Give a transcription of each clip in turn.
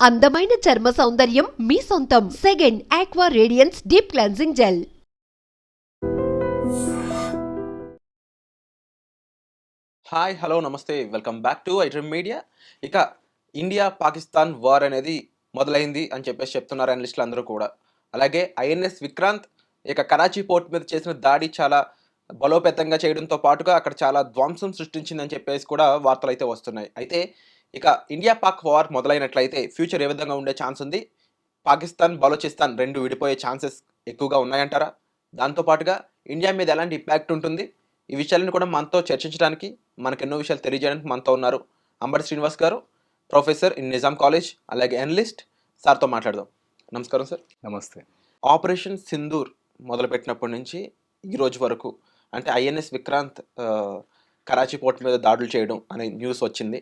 అందమైన చర్మ సౌందర్యం మీ సొంతం. Second aqua radiance deep cleansing gel. Hi hello నమస్తే welcome back to iDream Media. ఇక ఇండియా పాకిస్తాన్ వార్ అనేది మొదలైంది అని చెప్పేసి చెప్తున్నారు అనలిస్టులు అందరూ కూడా. అలాగే ఐఎన్ఎస్ విక్రాంత్ ఇక కరాచీ పోర్ట్ మీద చేసిన దాడి చాలా బలోపేతంగా చేయడంతో పాటుగా అక్కడ చాలా ధ్వంసం సృష్టించిందని చెప్పేసి కూడా వార్తలు అయితే వస్తున్నాయి. అయితే ఇక ఇండియా పాక్ వార్ మొదలైనట్లయితే ఫ్యూచర్ ఏ విధంగా ఉండే ఛాన్స్ ఉంది? పాకిస్తాన్ బలోచిస్తాన్ రెండు విడిపోయే ఛాన్సెస్ ఎక్కువగా ఉన్నాయంటారా? దాంతోపాటుగా ఇండియా మీద ఎలాంటి ఇంపాక్ట్ ఉంటుంది? ఈ విషయాలను కూడా మనతో చర్చించడానికి, మనకు ఎన్నో విషయాలు తెలియజేయడానికి మనతో ఉన్నారు అంబటి శ్రీనివాస్ గారు, ప్రొఫెసర్ ఇన్ నిజాం కాలేజ్, అలాగే అనలిస్ట్. సార్తో మాట్లాడదాం. నమస్కారం సార్. నమస్తే. ఆపరేషన్ సింధూర్ మొదలుపెట్టినప్పటి నుంచి ఈ రోజు వరకు అంటే ఐఎన్ఎస్ విక్రాంత్ కరాచీ పోర్ట్ మీద దాడులు చేయడం అనే న్యూస్ వచ్చింది.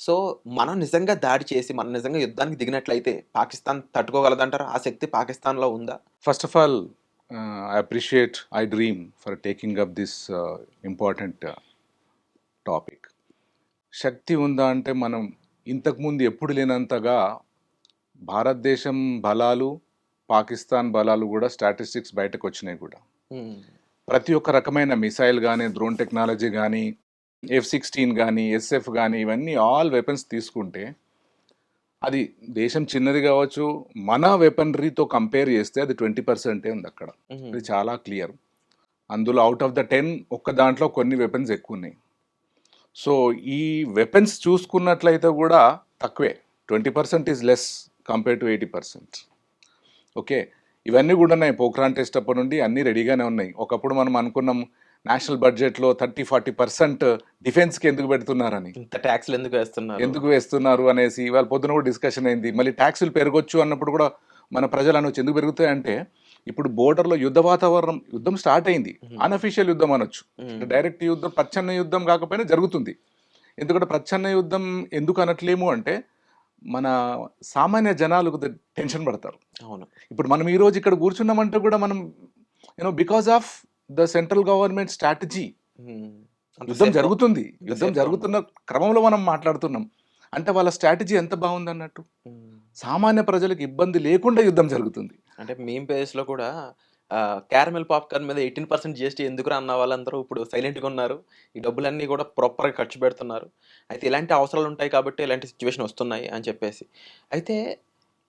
సో మనం నిజంగా దాడి చేసి మనం నిజంగా యుద్ధానికి దిగినట్లయితే పాకిస్తాన్ తట్టుకోగలదంటారా? ఆ శక్తి పాకిస్తాన్లో ఉందా? First of all, I appreciate iDream for taking up this important topic. శక్తి ఉందా అంటే మనం ఇంతకుముందు ఎప్పుడు లేనంతగా భారతదేశం బలాలు, పాకిస్తాన్ బలాలు కూడా స్టాటిస్టిక్స్ బయటకు వచ్చినాయి కూడా. ప్రతి ఒక్క రకమైన మిసైల్ కానీ, డ్రోన్ టెక్నాలజీ కానీ, F-16 కానీ, SF కానీ, ఇవన్నీ ఆల్ వెపన్స్ తీసుకుంటే అది దేశం చిన్నది కావచ్చు, మన వెపనరీతో కంపేర్ చేస్తే అది 20% ఉంది అక్కడ. ఇది చాలా క్లియర్. అందులో అవుట్ ఆఫ్ ద 10 ఒక్క దాంట్లో కొన్ని వెపన్స్ ఎక్కువ ఉన్నాయి. సో ఈ వెపన్స్ చూసుకున్నట్లయితే కూడా తక్కువే. 20% is less compare to 80%. Okay, ఇవన్నీ కూడా ఉన్నాయి. పోఖ్రాన్ టెస్ట్ అప్పటి నుండి అన్నీ రెడీగానే ఉన్నాయి. ఒకప్పుడు మనం అనుకున్నాం నేషనల్ బడ్జెట్లో 30-40% డిఫెన్స్కి ఎందుకు పెడుతున్నారని, ఇంత ట్యాక్స్లు ఎందుకు వేస్తున్నారు అనేసి ఇవాళ పొద్దున కూడా డిస్కషన్ అయింది. మళ్ళీ ట్యాక్సులు పెరగొచ్చు అన్నప్పుడు కూడా మన ప్రజలు అనొచ్చు ఎందుకు పెరుగుతాయంటే, ఇప్పుడు బోర్డర్లో యుద్ధ వాతావరణం, యుద్ధం స్టార్ట్ అయింది. అన్అఫీషియల్ యుద్ధం అనొచ్చు, డైరెక్ట్ యుద్ధం, ప్రచ్ఛన్న యుద్ధం కాకపోయినా జరుగుతుంది. ఎందుకంటే ప్రచ్ఛన్న యుద్ధం ఎందుకు అనట్లేము అంటే మన సామాన్య జనాలకు టెన్షన్ పడతారు. అవును. ఇప్పుడు మనం ఈరోజు ఇక్కడ కూర్చున్నామంటే కూడా మనం because of the central government strategy. యుద్ధం జరుగుతుంది, యుద్ధం జరుగుతున్న క్రమంలో మనం మాట్లాడుతున్నాం అంటే వాళ్ళ స్ట్రాటజీ ఎంత బాగుంది అన్నట్టు. సామాన్య ప్రజలకు ఇబ్బంది లేకుండా యుద్ధం జరుగుతుంది. అంటే మేమ్ పేజ్లో కూడా క్యారమెల్ పాప్కార్న్ మీద 18% GST ఎందుకురా అన్న వాళ్ళందరూ ఇప్పుడు సైలెంట్గా ఉన్నారు. ఈ డబ్బులన్నీ కూడా ప్రాపర్గా ఖర్చు పెడుతున్నారు. అయితే ఇలాంటి అవసరాలు ఉంటాయి కాబట్టి ఇలాంటి సిచ్యువేషన్ వస్తున్నాయి అని చెప్పేసి. అయితే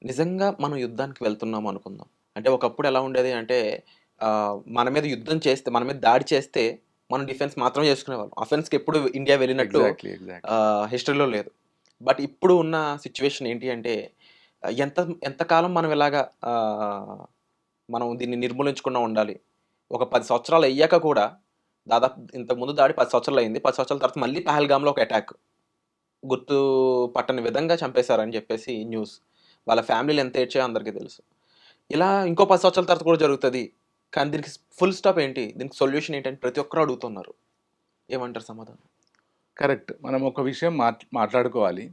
నిజంగా మనం యుద్ధానికి వెళ్తున్నాం అనుకుందాం. అంటే ఒకప్పుడు ఎలా ఉండేది అంటే మన మీద యుద్ధం చేస్తే, మన మీద దాడి చేస్తే మనం డిఫెన్స్ మాత్రమే చేసుకునేవాళ్ళం. అఫెన్స్కి ఎప్పుడు ఇండియా వెళ్ళినట్టు హిస్టరీలో లేదు. బట్ ఇప్పుడు ఉన్న సిచ్యువేషన్ ఏంటి అంటే ఎంతకాలం మనం ఇలాగా మనం దీన్ని నిర్మూలించకుండా ఉండాలి. ఒక 10 సంవత్సరాలు అయ్యాక కూడా, దాదాపు ఇంతకుముందు దాడి 10 సంవత్సరాలు అయింది. 10 సంవత్సరాల తర్వాత మళ్ళీ పహల్గామ్లో ఒక అటాక్, గుర్తు పట్టని విధంగా చంపేశారని చెప్పేసి న్యూస్. వాళ్ళ ఫ్యామిలీలు ఎంత ఏడ్చాయో అందరికీ తెలుసు. ఇలా ఇంకో 10 సంవత్సరాల తర్వాత కూడా జరుగుతుంది. కానీ దీనికి ఫుల్ స్టాప్ ఏంటి, దీనికి సొల్యూషన్ ఏంటని ప్రతి ఒక్కరు అడుగుతున్నారు. ఏమంటారు సమాధానం? కరెక్ట్. మనం ఒక విషయం మాట్లాడుకోవాలి.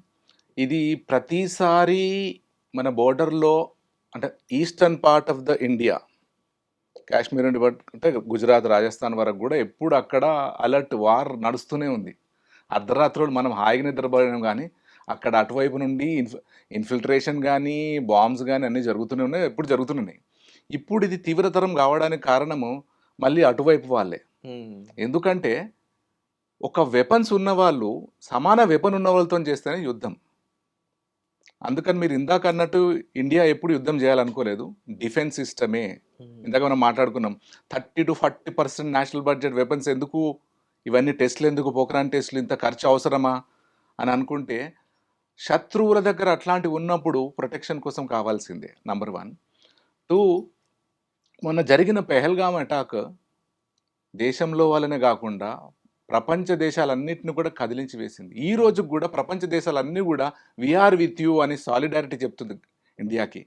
ఇది ప్రతిసారి మన బోర్డర్లో అంటే eastern part of the India, Kashmir నుండి అంటే గుజరాత్, రాజస్థాన్ వరకు కూడా ఎప్పుడు అక్కడ అలర్ట్ వార్ నడుస్తూనే ఉంది. అర్ధరాత్రులు మనం హాయిగా నిద్రపోయాం, కానీ అక్కడ అటువైపు నుండి ఇన్ఫిల్ట్రేషన్ కానీ, బాంబ్స్ కానీ అన్నీ జరుగుతూనే ఉన్నాయి, ఎప్పుడు జరుగుతున్నాయి. ఇప్పుడు ఇది తీవ్రతరం కావడానికి కారణము మళ్ళీ అటువైపు వాళ్ళే. ఎందుకంటే ఒక వెపన్స్ ఉన్న వాళ్ళు సమాన వెపన్ ఉన్న వాళ్ళతో చేస్తేనే యుద్ధం. అందుకని మీరు ఇందాక అన్నట్టు ఇండియా ఎప్పుడు యుద్ధం చేయాలనుకోలేదు. డిఫెన్స్ సిస్టమే, ఇందాక మనం మాట్లాడుకున్నాం 30-40% నేషనల్ బడ్జెట్ వెపన్స్ ఎందుకు, ఇవన్నీ టెస్ట్లు ఎందుకు, పోఖ్రాన్ టెస్ట్లు ఇంత ఖర్చు అవసరమా అని అనుకుంటే, శత్రువుల దగ్గర అట్లాంటివి ఉన్నప్పుడు ప్రొటెక్షన్ కోసం కావాల్సిందే. నంబర్ 1. 2, మొన్న జరిగిన పెహల్గామ్ అటాక్ దేశంలో వాళ్ళనే కాకుండా ప్రపంచ దేశాలన్నింటినీ కూడా కదిలించి వేసింది. ఈ రోజు కూడా ప్రపంచ దేశాలన్నీ కూడా వీఆర్ విత్ యూ అని సాలిడారిటీ చెప్తుంది ఇండియాకి.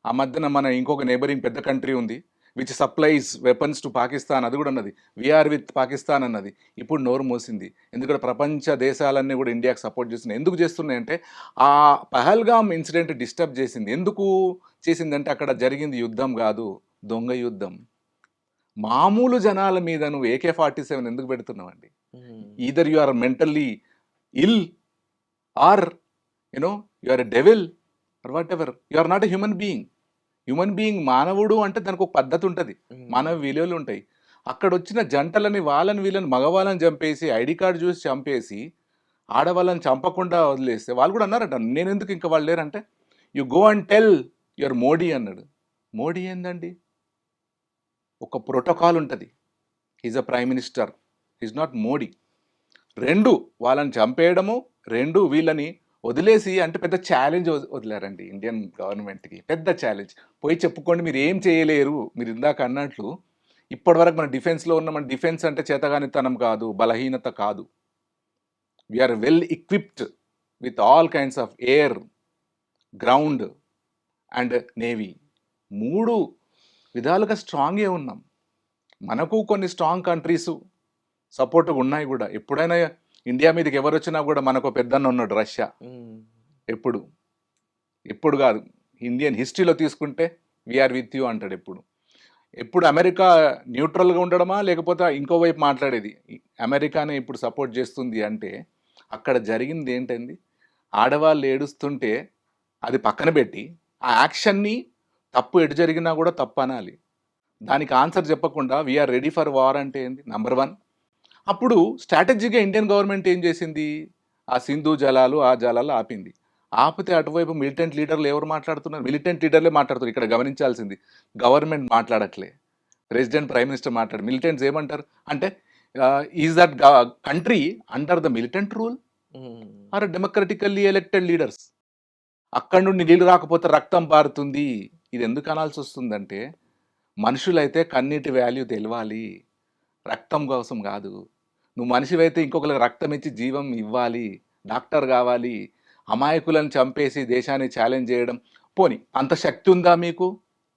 ఆ మధ్యన మన ఇంకొక నేబరింగ్ పెద్ద కంట్రీ ఉంది which supplies weapons to Pakistan, అది కూడా అన్నది వీఆర్ విత్ పాకిస్తాన్ అన్నది. ఇప్పుడు నోరు మోసింది. ఎందుకంటే ప్రపంచ దేశాలన్నీ కూడా ఇండియాకి సపోర్ట్ చేస్తున్నాయి. ఎందుకు చేస్తున్నాయంటే ఆ పహల్గామ్ ఇన్సిడెంట్ డిస్టర్బ్ చేసింది. ఎందుకు చేసిందంటే అక్కడ జరిగింది యుద్ధం కాదు, దొంగ యుద్ధం. మామూలు జనాల మీద నువ్వు AK-47 ఎందుకు పెడుతున్నావండి? Either you are mentally ill or you are a devil. Or whatever, you are not a human being. మానవుడు అంటే దానికి ఒక పద్ధతి ఉంటుంది, మానవ విలువలు ఉంటాయి. అక్కడ వచ్చిన జంటలని వాళ్ళని వీళ్ళని మగవాళ్ళని చంపేసి ఐడి కార్డు చూసి చంపేసి ఆడవాళ్ళని చంపకుండా వదిలేస్తే వాళ్ళు కూడా అన్నారట, నేను ఎందుకు ఇంకా వాళ్ళు లేరంటే, you go and tell your Modi అన్నాడు. మోడీ ఏందండి, ఒక ప్రోటోకాల్ ఉంటుంది. Is a prime minister, is not Modi. రెండు వాళ్ళని చంపేయడము, రెండు వీళ్ళని వదిలేసి, అంటే పెద్ద ఛాలెంజ్ వదిలేరండి ఇండియన్ గవర్నమెంట్కి, పెద్ద ఛాలెంజ్. పోయి చెప్పుకోండి మీరు ఏం చేయలేరు. మీరు ఇందాక అన్నట్లు ఇప్పటివరకు మన డిఫెన్స్లో ఉన్న, మన డిఫెన్స్ అంటే చేతగానితనం కాదు, బలహీనత కాదు. We are well equipped with all kinds of air, ground and navy. 3 విధాలుగా స్ట్రాంగే ఉన్నాం. మనకు కొన్ని స్ట్రాంగ్ కంట్రీస్ సపోర్ట్గా ఉన్నాయి కూడా. ఎప్పుడైనా ఇండియా మీదకి ఎవరు వచ్చినా కూడా మనకు పెద్దన్న ఉన్నాడు, రష్యా. ఎప్పుడు కాదు, ఇండియన్ హిస్టరీలో తీసుకుంటే వీఆర్ విత్ యూ అంటాడు. ఎప్పుడు అమెరికా న్యూట్రల్గా ఉండడమా, లేకపోతే ఇంకోవైపు మాట్లాడేది అమెరికానే ఇప్పుడు సపోర్ట్ చేస్తుంది అంటే, అక్కడ జరిగింది ఏంటండి, ఆడవాళ్ళు ఏడుస్తుంటే అది పక్కన పెట్టి ఆ యాక్షన్ని తప్పు ఎటు జరిగినా కూడా తప్పు అనాలి. దానికి ఆన్సర్ చెప్పకుండా వీఆర్ రెడీ ఫర్ వార్ అంటే ఏంది, నంబర్ 1. అప్పుడు స్ట్రాటజీగా ఇండియన్ గవర్నమెంట్ ఏం చేసింది, ఆ సింధు జలాలు ఆ జలాలు ఆపింది. ఆపితే అటువైపు మిలిటెంట్ లీడర్లు ఎవరు మాట్లాడుతున్నారు, మిలిటెంట్ లీడర్లే మాట్లాడుతున్నారు. ఇక్కడ గమనించాల్సింది, గవర్నమెంట్ మాట్లాడట్లే, ప్రెసిడెంట్ ప్రైమ్ మినిస్టర్ మాట్లాడు. మిలిటెంట్స్ ఏమంటారు అంటే, is that country under the militant rule or democratically elected leaders. అక్కడి నుండి నీళ్ళు రాకపోతే రక్తం పారుతుంది. ఇది ఎందుకు అనాల్సి వస్తుందంటే, మనుషులైతే కన్నీటి వాల్యూ తెలవాలి, రక్తం కోసం కాదు. నువ్వు మనిషివైతే ఇంకొకరికి రక్తం ఇచ్చి జీవం ఇవ్వాలి, డాక్టర్ కావాలి. అమాయకులను చంపేసి దేశాన్ని ఛాలెంజ్ చేయడం, పోని అంత శక్తి ఉందా మీకు?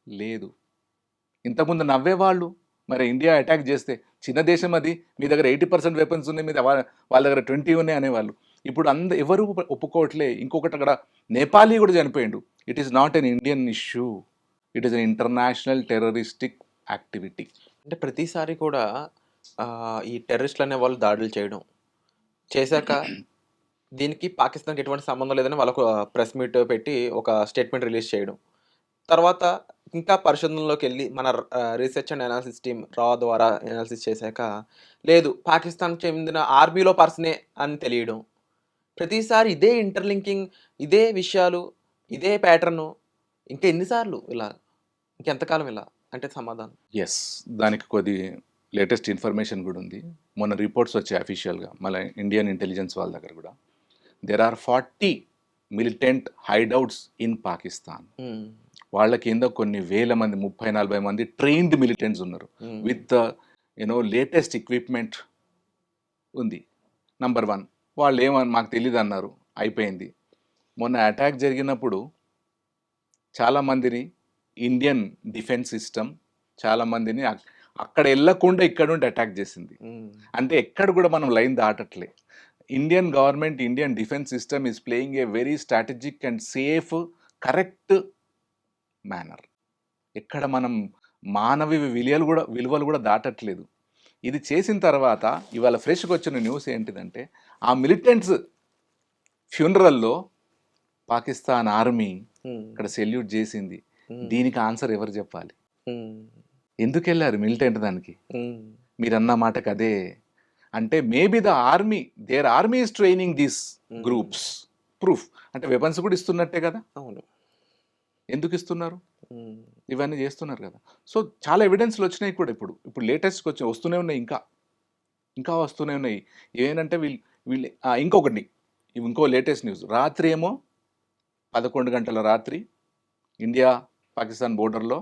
లేదు. ఇంతకుముందు నవ్వేవాళ్ళు, మరి ఇండియా అటాక్ చేస్తే చిన్న దేశం అది, మీ దగ్గర 80% వెపన్స్ ఉన్నాయి, మీద వాళ్ళ దగ్గర 20 ఉన్నాయి అనేవాళ్ళు. ఇప్పుడు ఎవరు ఒప్పుకోవట్లే. ఇంకొకటి, అక్కడ నేపాలీ కూడా చనిపోయిండు. It is not an Indian issue, it is an international terroristic activity. అంటే ప్రతిసారి కూడా ఈ టెర్రరిస్టులు అనే వాళ్ళు దాడులు చేయడం చేశాక దీనికి పాకిస్తాన్కి ఎటువంటి సంబంధం లేదని వాళ్ళకు ప్రెస్ మీట్ పెట్టి ఒక స్టేట్మెంట్ రిలీజ్ చేయడం, తర్వాత ఇంకా పరిశోధనలోకి వెళ్ళి మన రీసెర్చ్ అండ్ అనాలిసిస్ టీమ్ రా ద్వారా అనాలిసిస్ చేశాక లేదు పాకిస్తాన్కి చెందిన ఆర్మీలో పర్సనే అని తెలియడం, ప్రతిసారి ఇదే ఇంటర్లింకింగ్, ఇదే విషయాలు, ఇదే ప్యాటర్ను, ఇంకా ఎన్నిసార్లు ఇలా, ఇంకెంతకాలం ఇలా అంటే సమాధానం? ఎస్, దానికి కొద్ది లేటెస్ట్ ఇన్ఫర్మేషన్ కూడా ఉంది. మొన్న రిపోర్ట్స్ వచ్చాయి అఫీషియల్గా, మళ్ళీ ఇండియన్ ఇంటెలిజెన్స్ వాళ్ళ దగ్గర కూడా. There are 40 militant hideouts in Pakistan. వాళ్ళ కింద కొన్ని వేల మంది, 30-40 మంది ట్రైన్డ్ మిలిటెంట్స్ ఉన్నారు, విత్ లేటెస్ట్ ఎక్విప్మెంట్ ఉంది. నంబర్ 1, వాళ్ళు ఏమని మాకు తెలియదు అన్నారు, అయిపోయింది. మొన్న అటాక్ జరిగినప్పుడు చాలామందిని ఇండియన్ డిఫెన్స్ సిస్టమ్ చాలామందిని అక్కడ వెళ్ళకుండా ఇక్కడ నుండి అటాక్ చేసింది. అంటే ఎక్కడ కూడా మనం లైన్ దాటట్లే. Indian government, Indian defence system is playing a very strategic and safe, correct manner. ఎక్కడ మనం మానవ విలువలు కూడా దాటట్లేదు. ఇది చేసిన తర్వాత ఇవాళ ఫ్రెష్గా వచ్చిన న్యూస్ ఏంటిదంటే, ఆ మిలిటెంట్స్ ఫ్యూనరల్లో పాకిస్తాన్ ఆర్మీ ఇక్కడ సెల్యూట్ చేసింది. దీనికి ఆన్సర్ ఎవరు చెప్పాలి? ఎందుకు వెళ్ళారు మిలిటెంట్ దానికి? మీరన్న మాటకు అదే. అంటే maybe the army, there army is training these groups. Proof అంటే వెపన్స్ కూడా ఇస్తున్నట్టే కదా. అవును, ఎందుకు ఇస్తున్నారు? ఇవన్నీ చేస్తున్నారు కదా. సో చాలా ఎవిడెన్స్లు వచ్చినాయి కూడా. ఇప్పుడు లేటెస్ట్గా వస్తూనే ఉన్నాయి, ఇంకా వస్తూనే ఉన్నాయి. ఏంటంటే వీళ్ళు ఇంకొకటి, ఇంకో లేటెస్ట్ న్యూస్. రాత్రి ఏమో 11 గంటల రాత్రి ఇండియా పాకిస్తాన్ బోర్డర్లో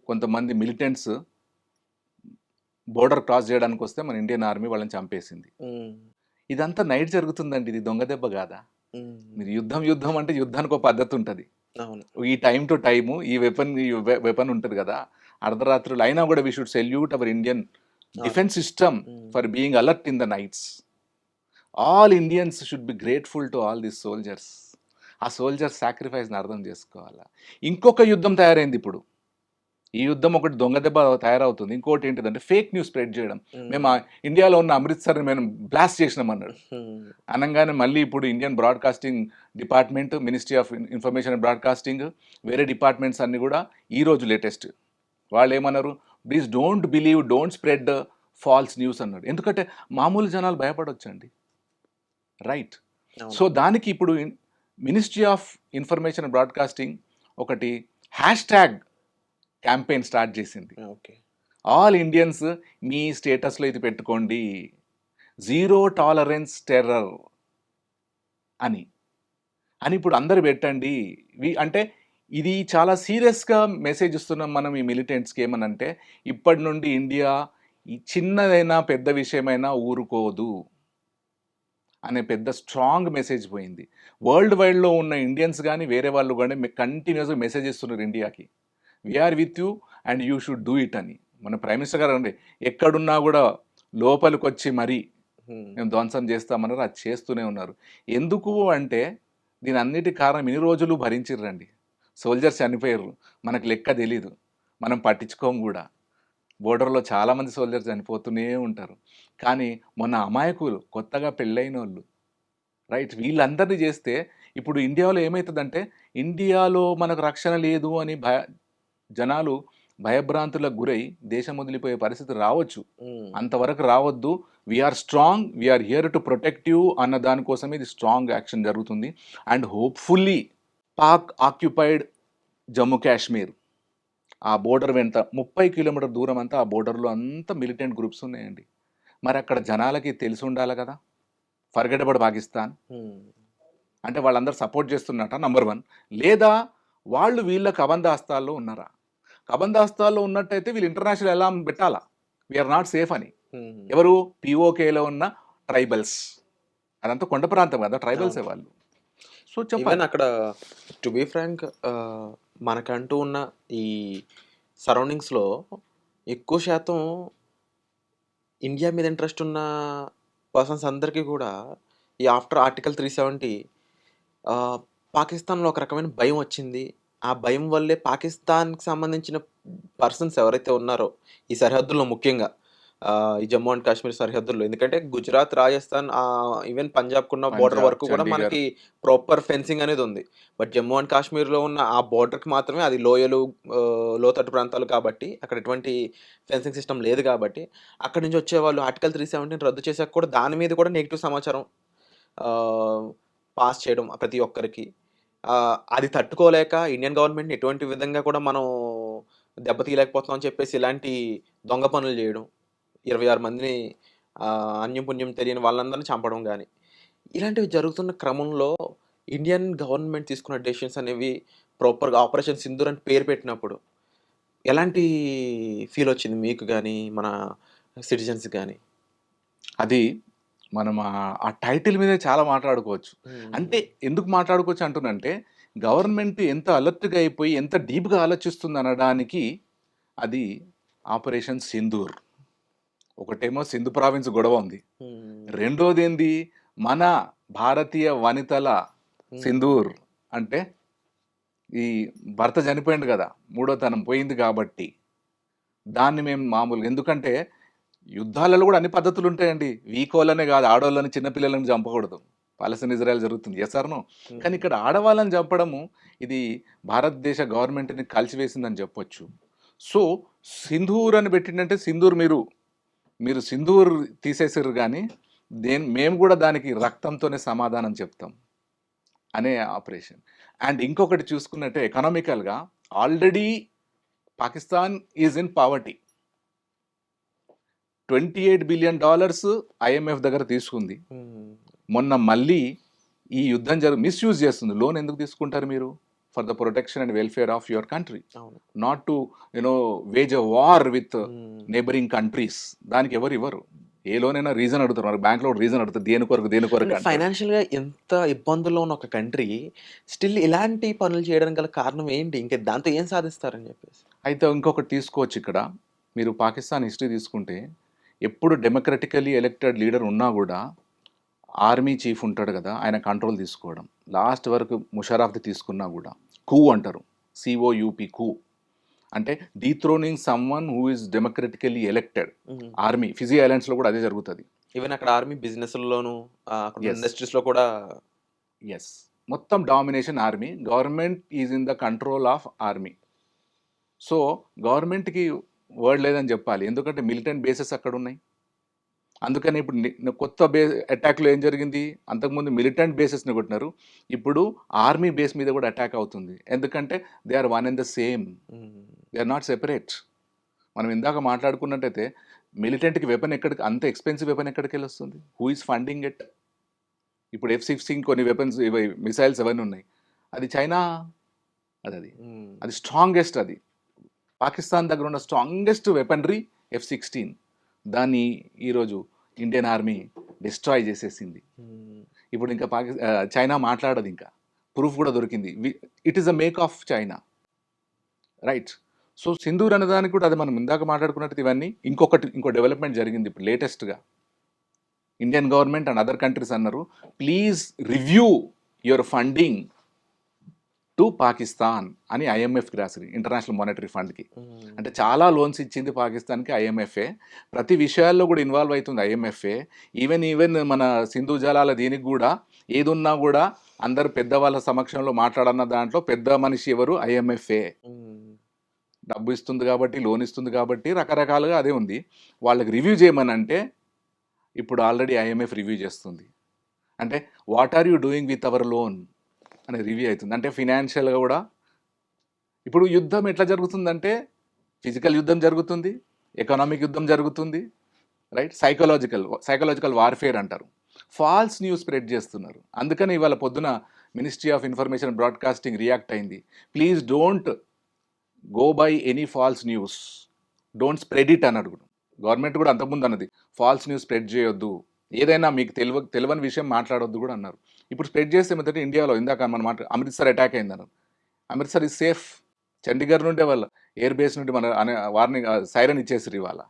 కొంతమంది మిలిటెంట్స్ బోర్డర్ క్రాస్ చేయడానికి వస్తే మన ఇండియన్ ఆర్మీ వాళ్ళని చంపేసింది. ఇదంతా నైట్ జరుగుతుందండి. ఇది దొంగ దెబ్బ కాదా? మీరు యుద్ధం అంటే యుద్ధానికి ఒక పద్ధతి ఉంటుంది. ఈ టైం టు టైము ఈ వెపన్ ఉంటుంది కదా. అర్ధరాత్రులు అయినా కూడా we should salute our Indian defence system for being alert in the nights. All Indians should be grateful to all this soldiers. ఆ సోల్జర్స్ సాక్రిఫైస్ని అర్థం చేసుకోవాలా. ఇంకొక యుద్ధం తయారైంది ఇప్పుడు. ఈ యుద్ధం ఒకటి దొంగ దెబ్బ తయారవుతుంది. ఇంకోటి ఏంటిదంటే ఫేక్ న్యూస్ స్ప్రెడ్ చేయడం. హ్మ్. మేము ఇండియాలో ఉన్న అమృత్సర్ని మేము బ్లాస్ట్ చేసినాం అన్నాడు. హ్మ్. అనగానే మళ్ళీ ఇప్పుడు Indian broadcasting department, ministry of information and broadcasting, వేరే డిపార్ట్మెంట్స్ అన్ని కూడా ఈరోజు లేటెస్ట్ వాళ్ళు ఏమన్నారు, please don't believe, don't spread false news అన్నాడు. ఎందుకంటే మామూలు జనాలు భయపడొచ్చండి, రైట్? అవును. సో దానికి ఇప్పుడు ministry of information and broadcasting ఒకటి హ్యాష్ ట్యాగ్ క్యాంపెయిన్ స్టార్ట్ చేసింది. ఓకే. ఆల్ ఇండియన్స్ మీ స్టేటస్లో ఇది పెట్టుకోండి, జీరో టాలరెన్స్ టెర్రర్ అని అని ఇప్పుడు అందరు పెట్టండి. అంటే ఇది చాలా సీరియస్గా మెసేజ్ ఇస్తున్నాం మనం ఈ మిలిటెంట్స్కి. ఏమనంటే ఇప్పటి నుండి ఇండియా ఈ చిన్నదైనా పెద్ద విషయమైనా ఊరుకోదు అనే పెద్ద స్ట్రాంగ్ మెసేజ్ పోయింది. వరల్డ్ వైడ్లో ఉన్న ఇండియన్స్ కానీ వేరే వాళ్ళు కానీ కంటిన్యూస్గా మెసేజ్ ఇస్తున్నారు ఇండియాకి, we are with you and you should do it అని. మన ప్రైమ్ మినిస్టర్ గారు అండి ఎక్కడున్నా కూడా లోపలికి వచ్చి మరీ హ్మ్. మేము ధ్వంసం చేస్తామన్నారు, అది చేస్తూనే ఉన్నారు. ఎందుకు అంటే దీని అన్నిటి కారణం ఇన్ని రోజులు భరించిర్రండి. సోల్జర్స్ చనిపోయారు, మనకు లెక్క తెలీదు, మనం పట్టించుకోము కూడా. బోర్డర్లో చాలామంది సోల్జర్స్ చనిపోతూనే ఉంటారు. కానీ మొన్న అమాయకులు కొత్తగా పెళ్ళైన వాళ్ళు, రైట్, వీళ్ళందరినీ చేస్తే ఇప్పుడు ఇండియాలో ఏమవుతుందంటే ఇండియాలో మనకు రక్షణ లేదు అని జనాలు భయభ్రాంతులకు గురై దేశం వదిలిపోయే పరిస్థితి రావచ్చు. హ్మ్. అంతవరకు రావద్దు. We are strong, we are here to protect you అన్న దానికోసమే ఇది స్ట్రాంగ్ యాక్షన్ జరుగుతుంది. And hopefully Pak occupied Jammu Kashmir ఆ బోర్డర్ వెంట 30 కిలోమీటర్ దూరం అంతా ఆ బోర్డర్లో అంతా మిలిటెంట్ గ్రూప్స్ ఉన్నాయండి. మరి అక్కడ జనాలకి తెలిసి ఉండాలి కదా, ఫర్గెట్ అబౌట్ పాకిస్తాన్ హ్మ్. అంటే వాళ్ళందరూ సపోర్ట్ చేస్తున్నట్ట నంబర్ 1, లేదా వాళ్ళు వీళ్ళ కబందాస్తాల్లో ఉన్నారా? కబందాస్తాల్లో ఉన్నట్టయితే వీళ్ళు ఇంటర్నేషనల్ ఎలా పెట్టాలా, వీఆర్ నాట్ సేఫ్ అని. హ్మ్. ఎవరు? పిఓకేలో ఉన్న ట్రైబల్స్, అదంతా కొండ ప్రాంతం కదా, ట్రైబల్సే అవును. వాళ్ళు. సో ఈవెన్ చెప్పాలి. అక్కడ టు బీ ఫ్రాంక్ మనకంటూ ఉన్న ఈ సరౌండింగ్స్‌లో ఎక్కువ శాతం ఇండియా మీద ఇంట్రెస్ట్ ఉన్న పర్సన్స్ అందరికీ కూడా ఈ ఆఫ్టర్ ఆర్టికల్ 370 ఆహ్, పాకిస్తాన్‌లో ఒక రకమైన భయం వచ్చింది. ఆ భయం వల్లే పాకిస్తాన్‌కి సంబంధించిన పర్సన్స్ ఎవరైతే ఉన్నారో ఈ సరిహద్దుల్లో ముఖ్యంగా ఈ జమ్మూ అండ్ కాశ్మీర్ సరిహద్దుల్లో, ఎందుకంటే గుజరాత్, రాజస్థాన్ ఈవెన్ పంజాబ్‌కున్న బోర్డర్ పంజాబ్, వరకు కూడా చండీగఢ్. మనకి ప్రాపర్ ఫెన్సింగ్ అనేది ఉంది. బట్ జమ్మూ అండ్ కాశ్మీర్‌లో ఉన్న ఆ బోర్డర్‌కి మాత్రమే అది లోయలు, లోతట్టు ప్రాంతాలు కాబట్టి అక్కడ ఎటువంటి ఫెన్సింగ్ సిస్టమ్ లేదు కాబట్టి అక్కడి నుంచి వచ్చేవాళ్ళు ఆర్టికల్ 370 రద్దు చేసాక కూడా దాని మీద కూడా నెగెటివ్ సమాచారం ఆహ్, పాస్ చేయడం ప్రతి ఒక్కరికి. అది తట్టుకోలేక ఇండియన్ గవర్నమెంట్‌ని ఎటువంటి విధంగా కూడా మనం దెబ్బతీయలేకపోతున్నాం అని చెప్పేసి ఇలాంటి దొంగ పనులు చేయడం. 26 మందిని అన్యం పుణ్యం తెలియని వాళ్ళందరిని చంపడం గాని, ఇలాంటివి జరుగుతున్న క్రమంలో ఇండియన్ గవర్నమెంట్ తీసుకున్న డెసిషన్స్ అనేవి ప్రాపర్‌గా ఆపరేషన్ సింధూర్ అని పేరు పెట్టినప్పుడు ఎలాంటి ఫీల్ వచ్చింది మీకు గాని, మన సిటిజన్స్‌కి గాని? అది మనం ఆ టైటిల్ మీదే చాలా మాట్లాడుకోవచ్చు. హ్మ్. అంటే ఎందుకు మాట్లాడుకోవచ్చు అంటున్నంటే, గవర్నమెంట్ ఎంత అలర్ట్‌గా అయిపోయి ఎంత డీప్‌గా ఆలోచిస్తుంది అనడానికి అది ఆపరేషన్ సింధూర్. ఒకటేమో సింధు ప్రావిన్స్ గొడవ ఉంది. హ్మ్. రెండోదేంది, మన భారతీయ వనితల హ్మ్. సింధూర్ అంటే ఈ భర్త చనిపోయిండు కదా, మూడో తనం పోయింది కాబట్టి దాన్ని మేము మామూలుగా, ఎందుకంటే యుద్ధాలలో కూడా అన్ని పద్ధతులు ఉంటాయండి. వీక్ వాళ్ళనే కాదు, ఆడవాళ్ళని, చిన్నపిల్లలని చంపకూడదు. పాలస్తీన్ ఇజ్రాయెల్ జరుగుతుంది, ఎస్ ఆర్ నో? కానీ హ్మ్. ఇక్కడ ఆడవాళ్ళని చంపడము ఇది భారతదేశ గవర్నమెంట్ని కలిసివేసిందని చెప్పొచ్చు. సో సింధూర్ అని పెట్టిందంటే సింధూర్ మీరు సింధూర్ తీసేసారు కానీ మేము కూడా దానికి రక్తంతోనే సమాధానం చెప్తాం అనే ఆపరేషన్. అండ్ ఇంకొకటి చూసుకున్నట్టే ఎకనామికల్గా already Pakistan is in poverty. $28 billion IMF దగ్గర తీసుకుంది. హ్మ్. మొన్న మళ్ళీ ఈ యుద్ధం మిస్యూజ్ చేస్తుంది. లోన్ ఎందుకు తీసుకుంటారు మీరు? For the protection and welfare of your country, అవును. Not to wage a war with hmm. Neighbouring countries. దానికి ఎవరు ఇవ్వరు. ఏ లోన్ అయినా రీజన్ అడుగుతారు, మరి బ్యాంక్లో రీజన్ అడుగుతారు, దేని కొరకు అంటే అంటారు. ఫైనాన్షియల్‌గా ఎంత ఇబ్బందుల్లో ఉన్న ఒక కంట్రీ స్టిల్ ఇలాంటి పనులు చేయడానికి గల కారణం ఏంటి? ఇంక దాంతో ఏం సాధిస్తారని చెప్పేసి? అయితే ఇంకొకటి తీసుకోవచ్చు ఇక్కడ. మీరు పాకిస్తాన్ హిస్టరీ తీసుకుంటే ఎప్పుడు డెమోక్రటికలీ ఎలక్టెడ్ లీడర్ ఉన్నా కూడా ఆర్మీ చీఫ్ ఉంటాడు కదా, ఆయన కంట్రోల్ తీసుకోవడం. లాస్ట్ వరకు ముషర్రఫ్ది తీసుకున్నా కూడా కూ అంటారు, సిఓయూపీ కూ. అంటే dethroning someone who is democratically elected. Hmm. Army Fiji ఐలాండ్స్‌లో కూడా అదే జరుగుతది. ఈవెన్ అక్కడ ఆర్మీ బిజినెస్‌ల్లోనూ అక్కడ యెస్. ఇండస్ట్రీస్‌లో కూడా యెస్. మొత్తం domination army. Government is in the control of army. So, గవర్నమెంట్‌కి వర్డ్ లేదని జెప్పాలి. ఎందుకంటే మిలిటెంట్ బేసెస్ అక్కడున్నాయి. అందుకని ఇప్పుడు కొత్త అటాక్‌లో ఏం జరిగింది? అంతకుముందు మిలిటెంట్ బేసెస్‌ని కొట్టినారు. ఇప్పుడు ఆర్మీ బేస్ మీద కూడా అటాక్ అవుతుంది. ఎందుకంటే they are one and the same. Hmm. They are not separate. మనం ఇందాక మాట్లాడుకున్నట్టయితే మిలిటెంట్‌కి వెపన్ అంత ఎక్స్‌పెన్సివ్ వెపన్ ఎక్కడికెళ్ళొస్తుంది? Who is funding it? ఇప్పుడు F-16 కొన్ని వెపన్స్ మిసైల్స్ అవన్నీ ఉన్నాయి. అది చైనా అదది. హ్మ్. అది స్ట్రాంగెస్ట్ అది. పాకిస్తాన్ దగ్గర ఉన్న స్ట్రాంగెస్ట్ వెపనరీ F-16. దాన్ని ఈరోజు ఇండియన్ ఆర్మీ డిస్ట్రాయ్ చేసేసింది. హ్మ్. ఇప్పుడు ఇంకా చైనా మాట్లాడదు ఇంకా. ప్రూఫ్ కూడా దొరికింది. It is a make of China. Right. So, Sindoor అనేదానికి కూడా అది మనం ఇందాక మాట్లాడుకున్నట్టు ఇవన్నీ ఇంకో డెవలప్‌మెంట్ జరిగింది ఇప్పుడు లేటెస్ట్‌గా. Indian government and other countries అన్నారు, please review your funding to Pakistan అని ఐఎంఎఫ్‌కి రాసిరి, ఇంటర్నేషనల్ మానిటరీ ఫండ్‌కి. హ్మ్. అంటే చాలా లోన్స్ ఇచ్చింది పాకిస్తాన్‌కి ఐఎంఎఫే. ప్రతి విషయాల్లో కూడా ఇన్వాల్వ్ అవుతుంది ఐఎంఎఫే. ఈవెన్ మన సింధు జలాల దీనికి కూడా ఏదున్నా కూడా అందరు పెద్దవాళ్ళ సమక్షంలో మాట్లాడన్న దాంట్లో పెద్ద మనిషి ఎవరు? ఐఎంఎఫే. హ్మ్. డబ్బు ఇస్తుంది కాబట్టి, లోన్ ఇస్తుంది కాబట్టి రకరకాలుగా అదే ఉంది. వాళ్ళకి రివ్యూ చేయమనంటే ఇప్పుడు ఆల్రెడీ ఐఎంఎఫ్ రివ్యూ చేస్తుంది. అంటే what are you doing with our loan అనే రివ్యూ అవుతుంది. అంటే ఫినాన్షియల్‌గా కూడా ఇప్పుడు యుద్ధం ఎట్లా జరుగుతుందంటే ఫిజికల్ యుద్ధం జరుగుతుంది, ఎకనామిక్ యుద్ధం జరుగుతుంది, రైట్? సైకలాజికల్ వార్ఫేర్ అంటారు. ఫాల్స్ న్యూస్ స్ప్రెడ్ చేస్తున్నారు. అందుకని ఇవాళ పొద్దున ministry of information and broadcasting react అయింది. Please don't go by any false news, don't spread it అన్నాడు. గవర్నమెంట్ కూడా అంతకుముందు అన్నది ఫాల్స్ న్యూస్ స్ప్రెడ్ చేయొద్దు, ఏదైనా మీకు తెలియని విషయం మాట్లాడొద్దు కూడా అన్నారు. ఇప్పుడు స్ప్రెడ్ చేస్తే ఏమంటే ఇండియాలో ఇందాక మనం అమృత్సర్ అటాక్ అయిందన్నారు. Amritsar is safe. చండీగఢ్ నుండే వాళ్ళ ఎయిర్ బేస్ నుండి మన అనే వార్నింగ్ సైరన్ ఇచ్చేసారు ఇవాళ,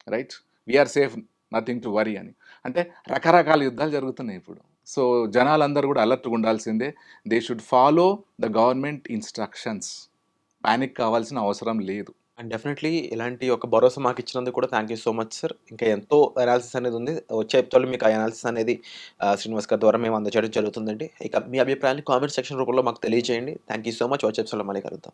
right? We are safe, nothing to worry అని. అంటే రకరకాల యుద్ధాలు జరుగుతున్నాయి ఇప్పుడు. సో జనాలందరూ కూడా అలర్ట్గా ఉండాల్సిందే. They should follow the government instructions. Panic కావాల్సిన అవసరం లేదు. అండ్ డెఫినెట్‌లీ ఇలాంటి ఒక భరోసా మాకిచ్చినందుకు కూడా thank you so much sir. ఇంకా ఎంతో అనాలిసిస్ అనేది ఉంది. వచ్చే ఎపిసోడ్‌లో మీకు ఆ అనాలిసిస్ అనేది శ్రీనివాస్ గారి ద్వారా మేము అందజేయడం జరుగుతుందండి. ఇక మీ అభిప్రాయాన్ని కామెంట్ సెక్షన్ రూపంలో మాకు తెలియజేయండి. Thank you so much. వచ్చే ఎపిసోడ్‌లో మళ్ళీ కలుద్దాం.